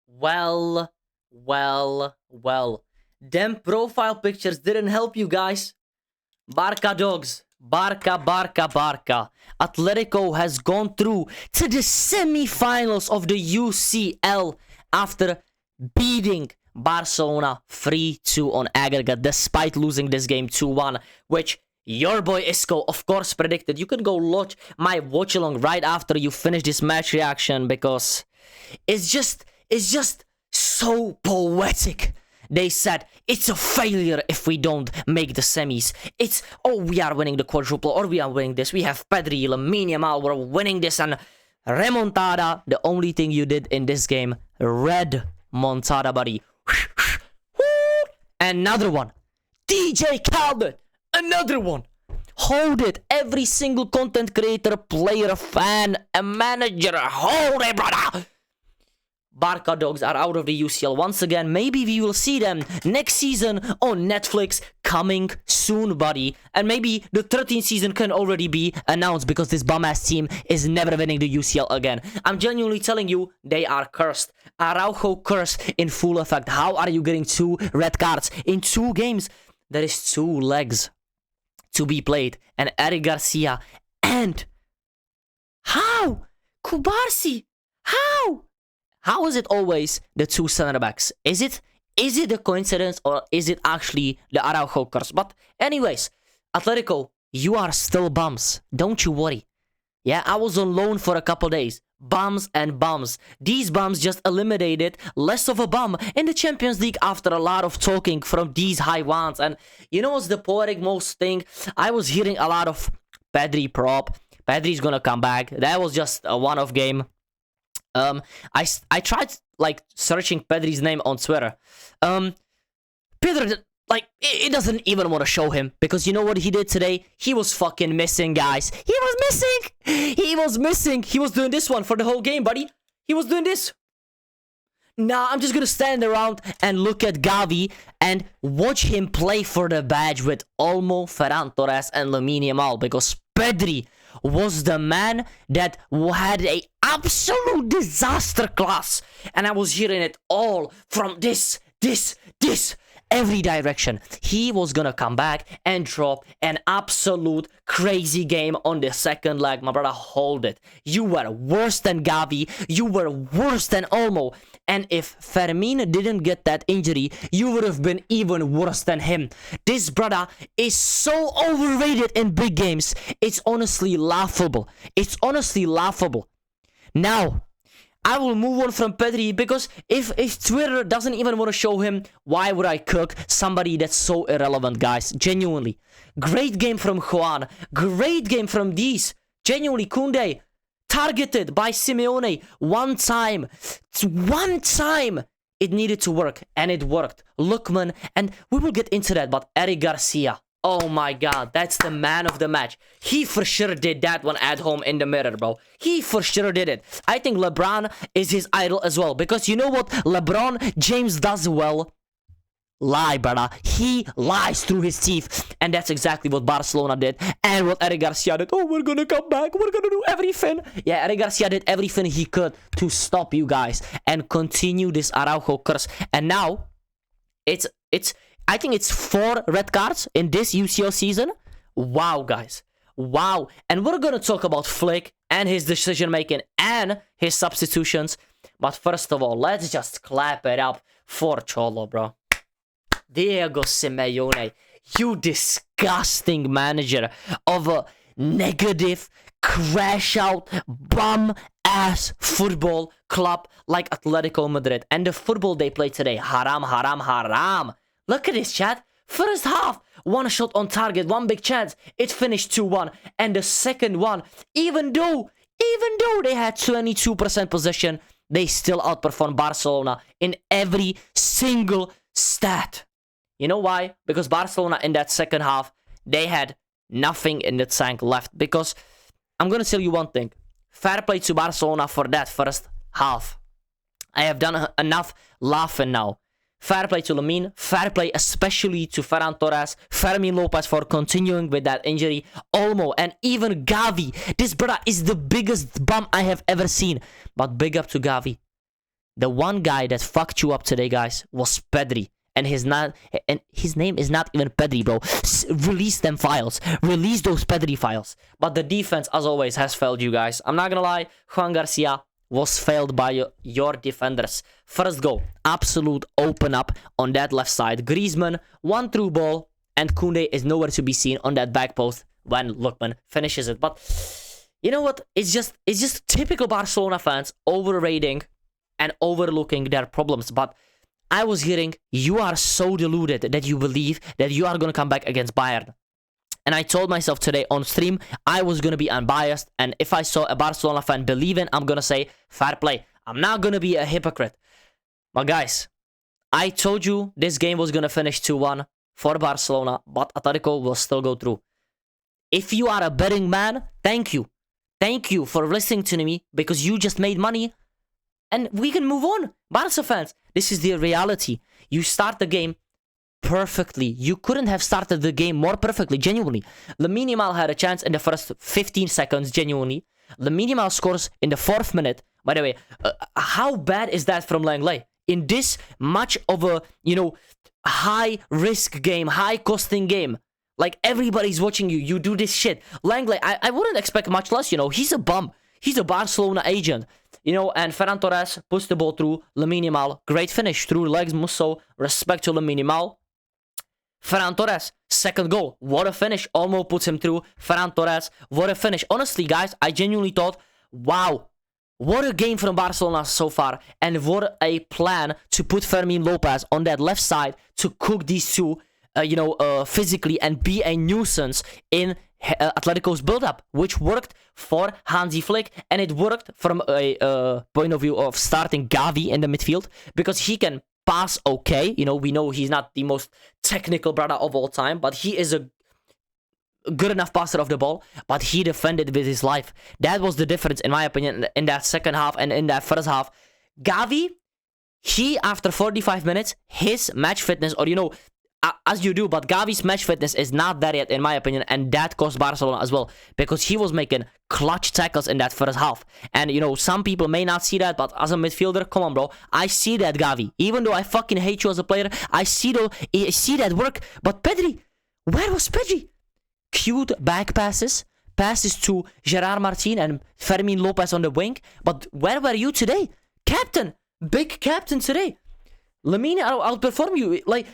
Well, well. Them profile pictures didn't help you guys. Barca dogs. Barca. Atletico has gone through to the semi-finals of the UCL after beating Barcelona 3-2 on aggregate, despite losing this game 2-1, which your boy Isco, of course, predicted. You can go watch my watch along right after you finish this match reaction, because it's just so poetic. They said it's a failure if we don't make the semis. It's, oh, we are winning the quadruple, or we are winning this. We have Pedri, Lamine Yamal, we're winning this, and remontada. The only thing you did in this game, red montada, buddy. Another one. DJ Calvin, another one. Hold it. Every single content creator, player, fan, a manager, hold it, brother. Barca dogs are out of the UCL once again. Maybe we will see them next season on Netflix, coming soon, buddy. And maybe the 13th season can already be announced, because this bum-ass team is never winning the UCL again. I'm genuinely telling you, they are cursed. Araujo cursed in full effect. How are you getting 2 red cards in 2 games? There is 2 legs to be played. And Eric Garcia. And how? Kubarsi. How? How is it always the 2 center backs? Is it a coincidence, or is it actually the Araujo curse? But anyways, Atletico, you are still bums. Don't you worry. Yeah, I was on loan for a couple days. Bums and bums. These bums just eliminated less of a bum in the Champions League after a lot of talking from these high ones. And you know what's the poetic most thing? I was hearing a lot of Pedri prop. Pedri's gonna come back. That was just a one-off game. I tried like searching Pedri's name on Twitter. Pedro, like, it doesn't even want to show him, because you know what he did today? He was fucking missing, guys. He was missing. He was doing this one for the whole game, buddy. He was doing this. Nah, I'm just gonna stand around and look at Gavi and watch him play for the badge with Olmo, Ferran Torres, and Lamine Yamal, because Pedri was the man that had a absolute disaster class, and I was hearing it all from this, every direction. He was gonna come back and drop an absolute crazy game on the second leg. My brother, hold it. You were worse than Gavi. You were worse than Olmo. And if Fermin didn't get that injury, you would have been even worse than him. This brother is so overrated in big games. It's honestly laughable. Now, I will move on from Pedri, because if Twitter doesn't even want to show him, why would I cook somebody that's so irrelevant, guys? Genuinely. Great game from Juan. Great game from these. Genuinely, Koundé. Targeted by Simeone. One time. It needed to work, and it worked. Lookman, and we will get into that, but Eric Garcia. Oh my god, that's the man of the match. He for sure did that one at home in the mirror, bro. He for sure did it. I think LeBron is his idol as well, because you know what LeBron James does well? Lie, brother. He lies through his teeth. And that's exactly what Barcelona did, and what Eric Garcia did. Oh, we're gonna come back. We're gonna do everything. Yeah, Eric Garcia did everything he could to stop you guys and continue this Araujo curse. And now, I think it's 4 red cards in this UCL season. Wow, guys. Wow. And we're gonna talk about Flick and his decision making and his substitutions. But first of all, let's just clap it up for Cholo, bro. Diego Simeone, you disgusting manager of a negative, crash out, bum ass football club like Atletico Madrid. And the football they play today, haram. Look at this, chat. First half, 1 shot on target, 1 big chance. It finished 2-1. And the second one, even though they had 22% possession, they still outperformed Barcelona in every single stat. You know why? Because Barcelona in that second half, they had nothing in the tank left. Because I'm going to tell you one thing. Fair play to Barcelona for that first half. I have done enough laughing now. Fair play to Lamine. Fair play especially to Ferran Torres. Fermin Lopez for continuing with that injury. Olmo and even Gavi. This brother is the biggest bum I have ever seen. But big up to Gavi. The one guy that fucked you up today, guys, was Pedri. And his name is not even Pedri, bro. Release them files. Release those Pedri files. But the defense, as always, has failed you guys. I'm not gonna lie. Juan Garcia was failed by your defenders. First goal, absolute open up on that left side. Griezmann, one through ball, and Koundé is nowhere to be seen on that back post when Lookman finishes it. But you know what? It's just typical Barcelona fans overrating and overlooking their problems. But I was hearing, you are so deluded that you believe that you are going to come back against Bayern. And I told myself today on stream, I was going to be unbiased. And if I saw a Barcelona fan believing, I'm going to say, fair play. I'm not going to be a hypocrite. But guys, I told you this game was going to finish 2-1 for Barcelona, but Atletico will still go through. If you are a betting man, thank you. Thank you for listening to me, because you just made money. And we can move on. Barca fans, this is the reality. You start the game perfectly. You couldn't have started the game more perfectly, genuinely. Lamine Yamal had a chance in the first 15 seconds, genuinely. Lamine Yamal scores in the 4th minute. By the way, how bad is that from Langley? In this much of a, high-risk game, high-costing game. Like, everybody's watching you. You do this shit. Langley, I wouldn't expect much less, He's a bum. He's a Barcelona agent. And Ferran Torres puts the ball through. Lamine Yamal, great finish through legs. Musso, respect to Lamine Yamal. Ferran Torres, second goal. What a finish. Olmo puts him through. Ferran Torres, what a finish. Honestly, guys, I genuinely thought, wow, what a game from Barcelona so far. And what a plan to put Fermin Lopez on that left side to cook these two, physically and be a nuisance in Atletico's build-up, which worked for Hansi Flick, and it worked from a point of view of starting Gavi in the midfield, because he can pass okay. We know he's not the most technical brother of all time, but he is a good enough passer of the ball, but he defended with his life. That was the difference, in my opinion, in that second half and in that first half. Gavi, he, after 45 minutes, his match fitness, or as you do, but Gavi's match fitness is not there yet, in my opinion, and that cost Barcelona as well, because he was making clutch tackles in that first half. And, some people may not see that, but as a midfielder, come on, bro, I see that, Gavi. Even though I fucking hate you as a player, I see that work. But Pedri, where was Pedri? Cute back passes to Gerard Martin and Fermin Lopez on the wing, but where were you today? Captain, big captain today. Lamine, I'll perform you like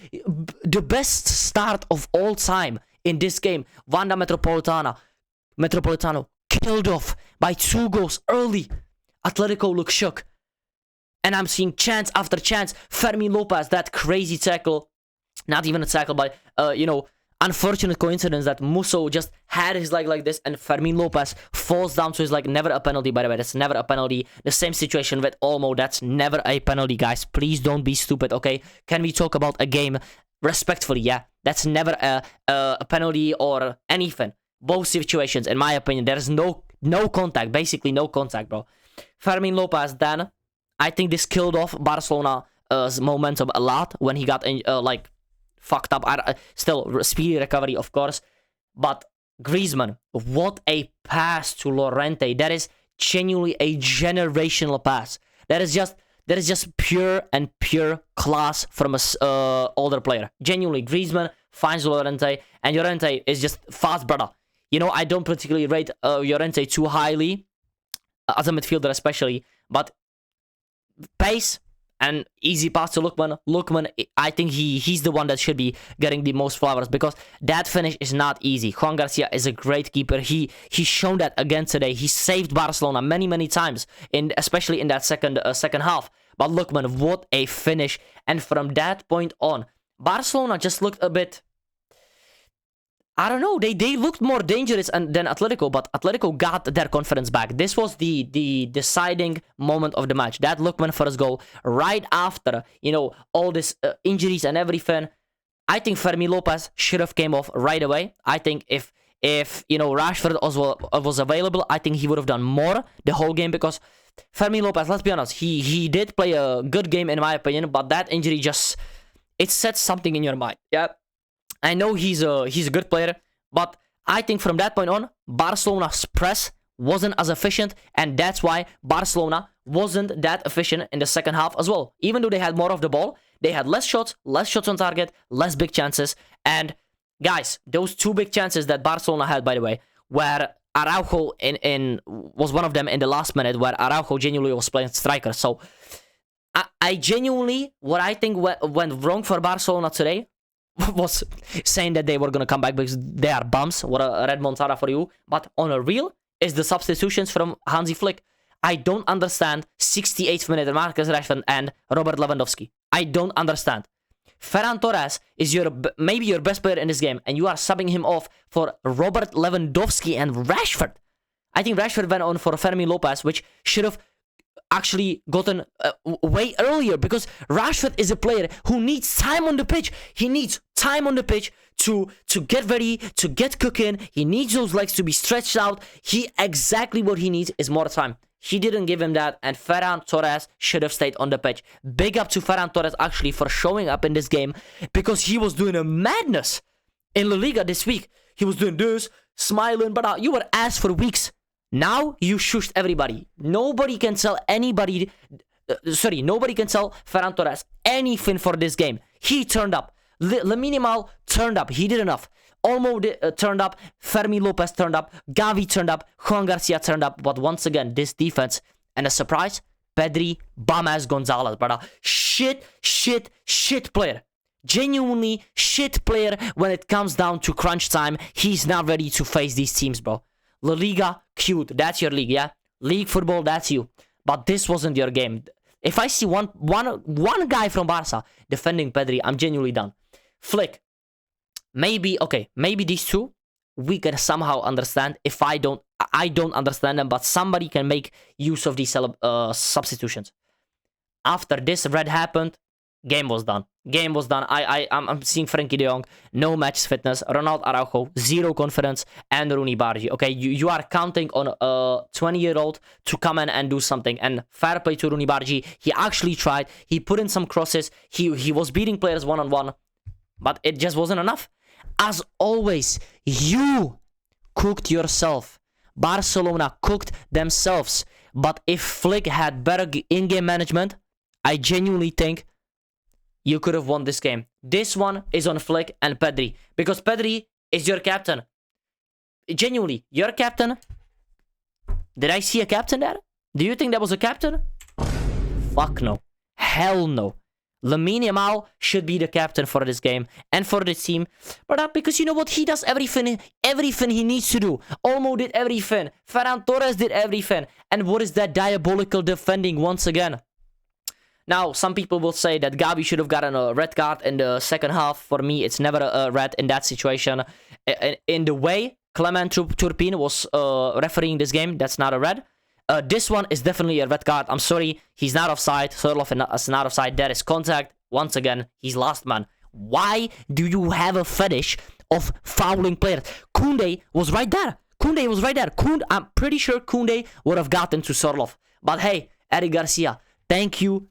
the best start of all time in this game. Wanda Metropolitano killed off by 2 goals early. Atletico look shook. And I'm seeing chance after chance. Fermin Lopez, that crazy tackle. Not even a tackle, but, unfortunate coincidence that Musso just had his leg like this and Fermin Lopez falls down to his leg. Never a penalty, by the way. That's never a penalty. The same situation with Olmo. That's never a penalty, guys. Please don't be stupid, okay? Can we talk about a game respectfully? Yeah, that's never a penalty or anything. Both situations, in my opinion, there is no contact. Basically, no contact, bro. Fermin Lopez, then, I think this killed off Barcelona's momentum a lot when he got fucked up. Still, speedy recovery, of course. But Griezmann, what a pass to Llorente. That is genuinely a generational pass. That is just pure class from a older player. Genuinely, Griezmann finds Llorente, and Llorente is just fast, brother. I don't particularly rate Llorente too highly, as a midfielder especially, but pace and easy pass to Lookman. Lookman, I think he's the one that should be getting the most flowers, because that finish is not easy. Juan Garcia is a great keeper. He's shown that again today. He saved Barcelona many times, especially in that second half. But Lookman, what a finish. And from that point on, Barcelona just looked a bit, I don't know, they looked more dangerous than Atletico, but Atletico got their confidence back. This was the deciding moment of the match. That Lookman first goal, right after, all this injuries and everything. I think Fermin Lopez should have came off right away. I think if Rashford was available, I think he would have done more the whole game, because Fermin Lopez, let's be honest, he did play a good game in my opinion, but that injury it sets something in your mind. Yeah. I know he's a good player, but I think from that point on, Barcelona's press wasn't as efficient, and that's why Barcelona wasn't that efficient in the second half as well. Even though they had more of the ball, they had less shots on target, less big chances. And guys, those 2 big chances that Barcelona had, by the way, where Araujo was one of them in the last minute, where Araujo genuinely was playing striker. So I genuinely, what I think went wrong for Barcelona today was saying that they were going to come back because they are bums. What a remontada for you. But on a real, is the substitutions from Hansi Flick. I don't understand 68th minute Marcus Rashford and Robert Lewandowski. I don't understand. Ferran Torres is maybe your best player in this game, and you are subbing him off for Robert Lewandowski and Rashford. I think Rashford went on for Fermin Lopez, which should have actually gotten way earlier, because Rashford is a player who needs time on the pitch. He needs time on the pitch to get ready, to get cooking. He needs those legs to be stretched out. Exactly what he needs is more time. He didn't give him that, and Ferran Torres should have stayed on the pitch. Big up to Ferran Torres, actually, for showing up in this game, because he was doing a madness in La Liga this week. He was doing this, smiling, but you were ass for weeks. Now, you shushed everybody. Nobody can tell anybody... nobody can tell Ferran Torres anything for this game. He turned up. Lamine Yamal turned up. He did enough. Olmo turned up, Fermin Lopez turned up, Gavi turned up, Juan Garcia turned up, but once again, this defense, and a surprise, Pedri, bum-ass Gonzalez, brother. Shit player. Genuinely shit player when it comes down to crunch time. He's not ready to face these teams, bro. La Liga, cute, that's your league, yeah? League football, that's you. But this wasn't your game. If I see one guy from Barca defending Pedri, I'm genuinely done. Flick. Maybe these 2 we can somehow understand. If I don't understand them, but somebody can make use of these substitutions. After this red happened, game was done. I'm seeing Frankie de Jong, no match fitness. Ronald Araujo, 0 confidence, and Rooney Bargi. Okay, you are counting on a 20-year-old to come in and do something. And fair play to Rooney Bargi. He actually tried. He put in some crosses. He was beating players one-on-one, but it just wasn't enough. As always, you cooked yourself. Barcelona cooked themselves. But if Flick had better in-game management, I genuinely think you could have won this game. This one is on Flick and Pedri, because Pedri is your captain. Genuinely, your captain. Did I see a captain there? Do you think that was a captain? Fuck no. Hell no. Lamine Yamal should be the captain for this game and for this team. But because you know what? He does everything he needs to do. Olmo did everything. Ferran Torres did everything. And what is that diabolical defending once again? Now, some people will say that Gavi should have gotten a red card in the second half. For me, it's never a red in that situation. In the way Clement Turpin was refereeing this game, that's not a red. This one is definitely a red card. I'm sorry, he's not offside. Sørloth is not offside. There is contact. Once again, he's last man. Why do you have a fetish of fouling players? Koundé was right there. I'm pretty sure Koundé would have gotten to Sørloth. But hey, Eric Garcia, thank you.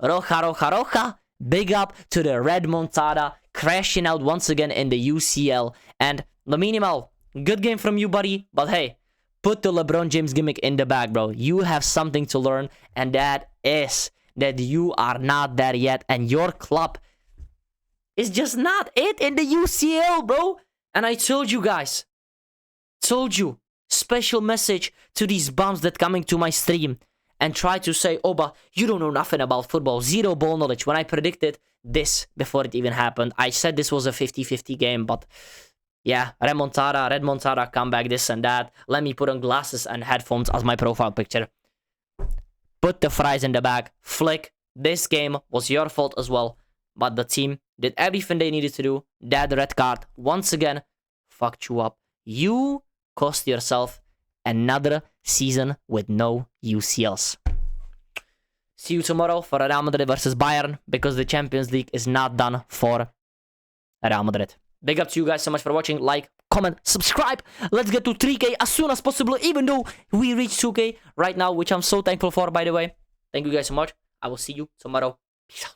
Roja. Big up to the remontada, crashing out once again in the UCL. And Lamine Yamal, good game from you, buddy. But hey, put the LeBron James gimmick in the bag, bro. You have something to learn, and that is that you are not there yet, and your club is just not it in the UCL, bro. And I told you guys, special message to these bums that coming to my stream and try to say, oh, but you don't know nothing about football, 0 ball knowledge. When I predicted this before it even happened, I said this was a 50-50 game, but yeah, remontada, comeback, this and that. Let me put on glasses and headphones as my profile picture. Put the fries in the bag. Flick, this game was your fault as well, but the team did everything they needed to do. That red card, once again, fucked you up. You cost yourself another season with no UCLs. See you tomorrow for Real Madrid versus Bayern, because the Champions League is not done for Real Madrid. Big up to you guys so much for watching. Like, comment, subscribe. Let's get to 3K as soon as possible, even though we reached 2K right now, which I'm so thankful for, by the way. Thank you guys so much. I will see you tomorrow. Peace out.